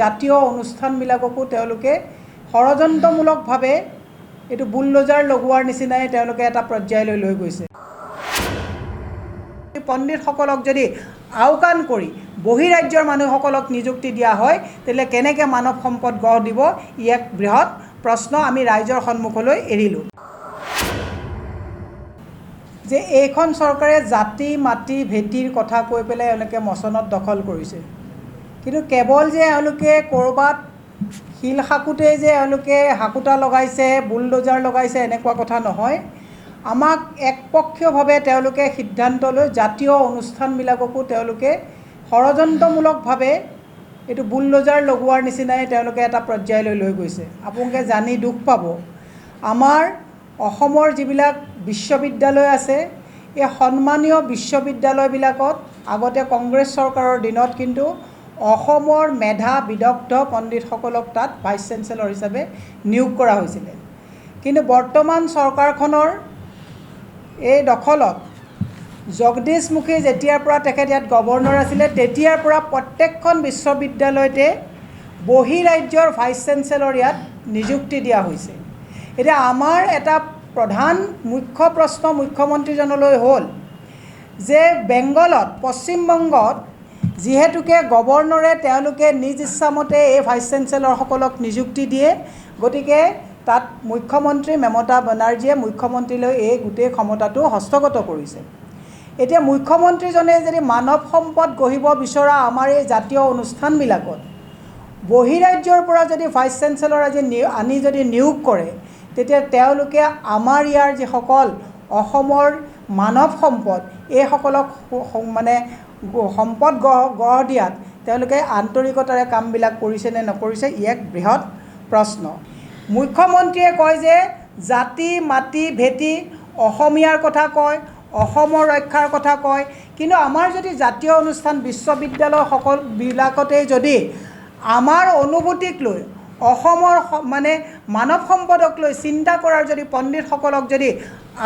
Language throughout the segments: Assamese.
জাতীয় অনুষ্ঠানবিলাককো তেওঁলোকে ষড়যন্ত্ৰমূলকভাৱে এইটো বুলডোজাৰ লগোৱাৰ নিচিনাই তেওঁলোকে এটা পৰ্যায়লৈ লৈ গৈছে। পণ্ডিতসকলক যদি আওকাণ কৰি বহিৰাজ্যৰ মানুহসকলক নিযুক্তি দিয়া হয় তেতিয়াহ'লে কেনেকৈ মানৱ সম্পদ গঢ় দিব, ই এক বৃহৎ প্ৰশ্ন আমি ৰাইজৰ সন্মুখলৈ এৰিলোঁ। যে এইখন চৰকাৰে জাতি মাটি ভেটিৰ কথা কৈ পেলাই এওঁলোকে মচনত দখল কৰিছে, কিন্তু কেৱল যে এওঁলোকে ক'ৰবাত শিল সাকোতেই যে এওঁলোকে হাকোটা লগাইছে, বুলডোজাৰ লগাইছে এনেকুৱা কথা নহয়। আমাক একপক্ষীয়ভাৱে তেওঁলোকে সিদ্ধান্ত লৈ জাতীয় অনুষ্ঠানবিলাককো তেওঁলোকে ষড়যন্ত্ৰমূলকভাৱে এইটো বুলডোজাৰ লগোৱাৰ নিচিনাই তেওঁলোকে এটা পৰ্যায়লৈ লৈ গৈছে। আপোনালোকে জানি দুখ পাব, আমাৰ অসমৰ যিবিলাক বিশ্ববিদ্যালয় আছে, এই সন্মানীয় বিশ্ববিদ্যালয়বিলাকত আগতে কংগ্ৰেছ চৰকাৰৰ দিনত কিন্তু অসমৰ মেধা বিদগ্ধ পণ্ডিতসকলক তাত ভাইচ চেঞ্চেলৰ হিচাপে নিয়োগ কৰা হৈছিলে। কিন্তু বৰ্তমান চৰকাৰখনৰ এই দখলত জগদীশ মুখী যেতিয়াৰ পৰা তেখেত ইয়াত গভৰ্ণৰ আছিলে তেতিয়াৰ পৰা প্ৰত্যেকখন বিশ্ববিদ্যালয়তে বহিৰাজ্যৰ ভাইচ চেঞ্চেলৰ ইয়াত নিযুক্তি দিয়া হৈছে। এতিয়া আমাৰ এটা প্ৰধান মুখ্য প্ৰশ্ন মুখ্যমন্ত্ৰীজনলৈ হ'ল যে বেংগলত, পশ্চিমবংগত যিহেতুকে গভৰ্ণৰে তেওঁলোকে নিজ ইচ্ছামতে এই ভাইচ চেঞ্চেলৰসকলক নিযুক্তি দিয়ে, গতিকে তাত মুখ্যমন্ত্ৰী মমতা বেনাৰ্জীয়ে মুখ্যমন্ত্ৰীলৈ এই গোটেই ক্ষমতাটো হস্তগত কৰিছে। এতিয়া মুখ্যমন্ত্ৰীজনে যদি মানৱ সম্পদ গঢ়িব বিচৰা আমাৰ এই জাতীয় অনুষ্ঠানবিলাকত বহিৰাজ্যৰ পৰা যদি ভাইচ চেঞ্চেলৰ আনি যদি নিয়োগ কৰে, তেতিয়া তেওঁলোকে আমাৰ ইয়াৰ যিসকল অসমৰ মানৱ সম্পদ এইসকলক মানে সম্পদ গঢ় দিয়াত তেওঁলোকে আন্তৰিকতাৰে কামবিলাক কৰিছে নে নকৰিছে, ই এক বৃহৎ প্ৰশ্ন। মুখ্যমন্ত্ৰীয়ে কয় যে জাতি মাটি ভেটি অসমীয়াৰ কথা কয়, অসমৰ ৰক্ষাৰ কথা কয়, কিন্তু আমাৰ যদি জাতীয় অনুষ্ঠান বিশ্ববিদ্যালয়বিলাকতেই যদি আমাৰ অনুভূতিক লৈ অসমৰ মানে মানৱ সম্পদক লৈ চিন্তা কৰাৰ যদি পণ্ডিতসকলক যদি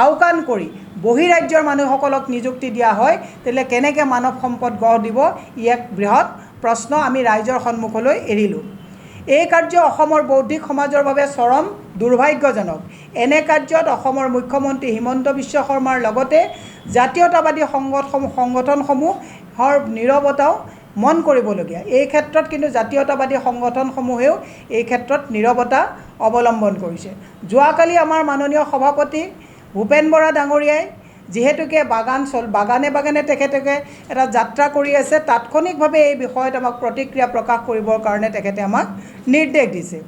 আওকাণ কৰি বহিৰাজ্যৰ মানুহসকলক নিযুক্তি দিয়া হয় তেতিয়াহ'লে কেনেকৈ মানৱ সম্পদ গঢ় দিব, ই এক বৃহৎ প্ৰশ্ন আমি ৰাইজৰ সন্মুখলৈ এৰিলোঁ। এই কাৰ্য অসমৰ বৌদ্ধিক সমাজৰ বাবে চৰম দুৰ্ভাগ্যজনক। এনে কাৰ্যত অসমৰ মুখ্যমন্ত্ৰী হিমন্ত বিশ্ব শৰ্মাৰ লগতে জাতীয়তাবাদী সংগঠনসমূহৰ নীৰৱতাও মন কৰিবলগীয়া। এই ক্ষেত্ৰত কিন্তু জাতীয়তাবাদী সংগঠনসমূহেও এই ক্ষেত্ৰত নীৰৱতা অৱলম্বন কৰিছে। যোৱাকালি আমাৰ মাননীয় সভাপতি ভূপেন বৰা ডাঙৰীয়াই যিহেতুকে বাগানে বাগানে তেখেতে এটা যাত্ৰা কৰি আছে, তাৎক্ষণিকভাৱে এই বিষয়ত আমাক প্ৰতিক্ৰিয়া প্ৰকাশ কৰিবৰ কাৰণে তেখেতে আমাক নিৰ্দেশ দিছে।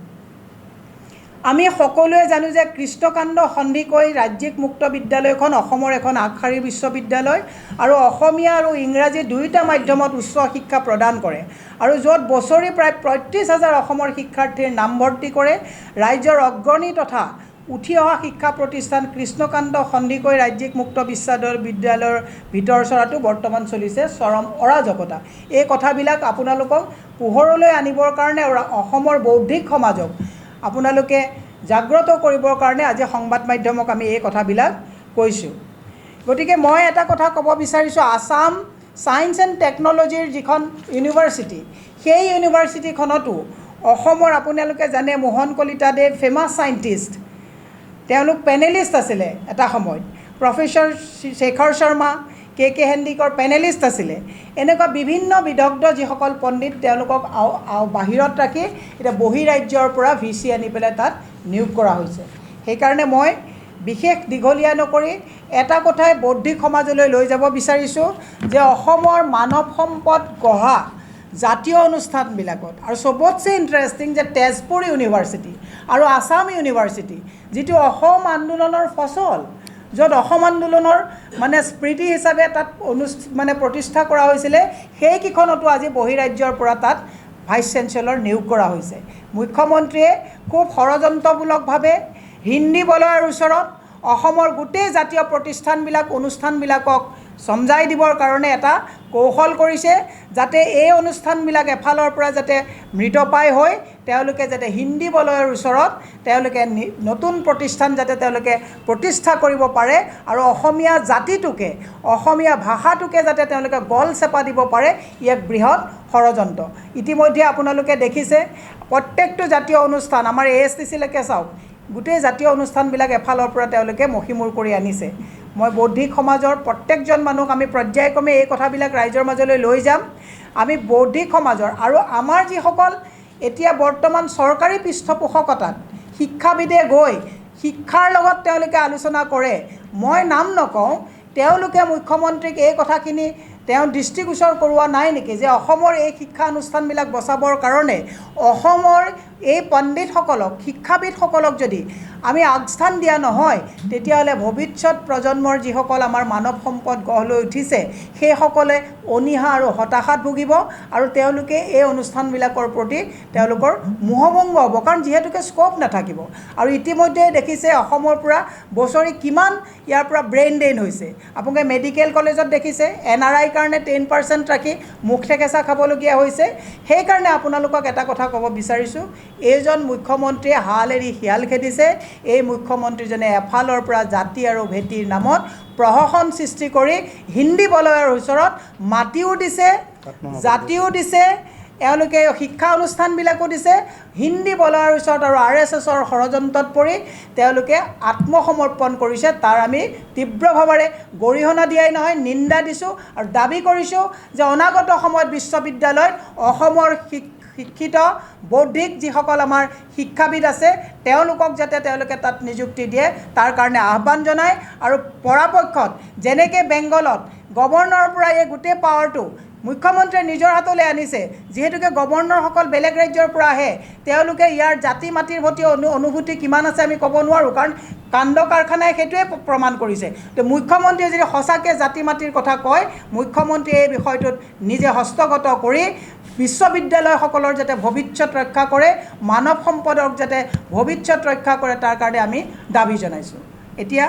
আমি সকলোৱে জানো যে কৃষ্ণকান্ত সন্দিকৈ ৰাজ্যিক মুক্ত বিদ্যালয়খন অসমৰ এখন আগশাৰীৰ বিশ্ববিদ্যালয় আৰু অসমীয়া আৰু ইংৰাজী দুয়োটা মাধ্যমত উচ্চ শিক্ষা প্ৰদান কৰে আৰু য'ত বছৰি প্ৰায় ৩৫,০০০ অসমৰ শিক্ষাৰ্থীৰ নামভৰ্তি কৰে। ৰাজ্যৰ অগ্ৰণী তথা উঠি অহা শিক্ষা প্ৰতিষ্ঠান কৃষ্ণকান্ত সন্দিকৈ ৰাজ্যিক মুক্ত বিদ্যালয়ৰ ভিতৰ চৰাটো বৰ্তমান চলিছে চৰম অৰাজকতা। এই কথাবিলাক আপোনালোকক পোহৰলৈ আনিবৰ কাৰণে অসমৰ বৌদ্ধিক সমাজক আপোনালোকে জাগ্ৰত কৰিবৰ কাৰণে আজি সংবাদ মাধ্যমক আমি এই কথাবিলাক কৈছোঁ। গতিকে মই এটা কথা ক'ব বিচাৰিছোঁ, আসাম ছায়েন্স এণ্ড টেকন'লজিৰ যিখন ইউনিভাৰ্চিটি, সেই ইউনিভাৰ্চিটিখনতো অসমৰ আপোনালোকে জানে মোহন কলিতাদেৱ ফেমাছ ছাইণ্টিষ্ট, তেওঁলোক পেনেলিষ্ট আছিলে এটা সময়ত, প্ৰফেচৰ শেখৰ শৰ্মা, কে হেণ্ডিকৰ পেনেলিষ্ট আছিলে। এনেকুৱা বিভিন্ন বিদগ্ধ যিসকল পণ্ডিত তেওঁলোকক বাহিৰত ৰাখি এতিয়া বহিৰাজ্যৰ পৰা VC আনি পেলাই তাত নিয়োগ কৰা হৈছে। সেইকাৰণে মই বিশেষ দীঘলীয়া নকৰি এটা কথাই বৌদ্ধিক সমাজলৈ লৈ যাব বিচাৰিছোঁ যে অসমৰ মানৱ সম্পদ গঢ়া জাতীয় অনুষ্ঠানবিলাকত আৰু চবতছে ইণ্টাৰেষ্টিং যে তেজপুৰ ইউনিভাৰ্চিটি আৰু আসাম ইউনিভাৰ্চিটি, যিটো অসম আন্দোলনৰ ফচল, য'ত অসম আন্দোলনৰ মানে স্মৃতি হিচাপে তাত প্ৰতিষ্ঠা কৰা হৈছিলে, সেইকেইখনতো আজি বহিৰাজ্যৰ পৰা তাত ভাইচ চেঞ্চেলৰ নিয়োগ কৰা হৈছে। মুখ্যমন্ত্ৰীয়ে খুব ষড়যন্ত্ৰমূলকভাৱে হিন্দী বলয়ৰ ওচৰত অসমৰ গোটেই জাতীয় অনুষ্ঠানবিলাকক চমজাই দিবৰ কাৰণে এটা কৌশল কৰিছে যাতে এই অনুষ্ঠানবিলাক এফালৰ পৰা যাতে মৃতপ্ৰায় হৈ তেওঁলোকে যাতে হিন্দী বলয়ৰ ওচৰত তেওঁলোকে নতুন প্ৰতিষ্ঠান যাতে তেওঁলোকে প্ৰতিষ্ঠা কৰিব পাৰে আৰু অসমীয়া জাতিটোকে অসমীয়া ভাষাটোকে যাতে তেওঁলোকে গল চেপা দিব পাৰে ই এক বৃহৎ ষড়যন্ত্ৰ। ইতিমধ্যে আপোনালোকে দেখিছে প্ৰত্যেকটো জাতীয় অনুষ্ঠান আমাৰ ASTC-লৈকে চাওক গোটেই জাতীয় অনুষ্ঠানবিলাক এফালৰ পৰা তেওঁলোকে মষিমূৰ কৰি আনিছে। মই বৌদ্ধিক সমাজৰ প্ৰত্যেকজন মানুহক আমি পৰ্যায়ক্ৰমে এই কথাবিলাক ৰাইজৰ মাজলৈ লৈ যাম। আমি বৌদ্ধিক সমাজৰ আৰু আমাৰ যিসকল এতিয়া বৰ্তমান চৰকাৰী পৃষ্ঠপোষকতাত শিক্ষাবিদে গৈ শিক্ষাৰ লগত তেওঁলোকে আলোচনা কৰে, মই নাম নকওঁ, তেওঁলোকে মুখ্যমন্ত্ৰীক এই কথাখিনি তেওঁ দৃষ্টিগোচৰ কৰোৱা নাই নেকি যে অসমৰ এই শিক্ষা অনুষ্ঠানবিলাক বচাবৰ কাৰণে অসমৰ এই পণ্ডিতসকলক শিক্ষাবিদসকলক যদি আমি আগস্থান দিয়া নহয় তেতিয়াহ'লে ভৱিষ্যত প্ৰজন্মৰ যিসকল আমাৰ মানৱ সম্পদ গঢ় লৈ উঠিছে সেইসকলে অনীহা আৰু হতাশাত ভুগিব আৰু তেওঁলোকে এই অনুষ্ঠানবিলাকৰ প্ৰতি তেওঁলোকৰ মোহভংগ হ'ব, কাৰণ যিহেতুকে স্ক'প নাথাকিব। আৰু ইতিমধ্যে দেখিছে অসমৰ পৰা বছৰি কিমান ইয়াৰ পৰা ব্ৰেইন ড্ৰেইন হৈছে। আপোনালোকে মেডিকেল কলেজত দেখিছে NRI কাৰণে 10% ৰাখি মুখ ঠেকেচা খাবলগীয়া হৈছে। সেইকাৰণে আপোনালোকক এটা কথা ক'ব বিচাৰিছোঁ, এইজন মুখ্যমন্ত্ৰীয়ে হাল এৰি শিয়াল খেদিছে। এই মুখ্যমন্ত্ৰীজনে এফালৰ পৰা জাতি আৰু ভেটিৰ নামত প্ৰহসন সৃষ্টি কৰি হিন্দী বলয়ৰ ওচৰত মাটিও দিছে, জাতিও দিছে, এওঁলোকে শিক্ষা অনুষ্ঠানবিলাকো দিছে, হিন্দী বলয়ৰ ওচৰত আৰু RSSৰ ষড়যন্ত্ৰত পৰি তেওঁলোকে আত্মসমৰ্পণ কৰিছে। তাৰ আমি তীব্ৰভাৱেৰে গৰিহণা দিয়াই নহয় নিন্দা দিছোঁ আৰু দাবী কৰিছোঁ যে অনাগত সময়ত বিশ্ববিদ্যালয়ত অসমৰ শিক্ষিত বৌদ্ধিক যিসকল আমাৰ শিক্ষাবিদ আছে তেওঁলোকক যাতে তেওঁলোকে তাত নিযুক্তি দিয়ে তাৰ কাৰণে আহ্বান জনায়। আৰু পৰাপক্ষত যেনেকৈ বেংগলত গভৰ্ণৰৰ পৰা এই গোটেই পাৱাৰটো মুখ্যমন্ত্ৰীয়ে নিজৰ হাতলৈ আনিছে, যিহেতুকে গভৰ্ণৰসকল বেলেগ ৰাজ্যৰ পৰা আহে, তেওঁলোকে ইয়াৰ জাতি মাটিৰ প্ৰতি অনুভূতি কিমান আছে আমি ক'ব নোৱাৰোঁ, কাৰণ কাণ্ড কাৰখানাই সেইটোৱে প্ৰমাণ কৰিছে। তো মুখ্যমন্ত্ৰীয়ে যদি সঁচাকৈ জাতি মাটিৰ কথা কয়, মুখ্যমন্ত্ৰীয়ে এই বিষয়টোত নিজে হস্তগত কৰি বিশ্ববিদ্যালয়সকলৰ যাতে ভৱিষ্যত ৰক্ষা কৰে, মানৱ সম্পদক যাতে ভৱিষ্যত ৰক্ষা কৰে তাৰ কাৰণে আমি দাবী জনাইছোঁ। এতিয়া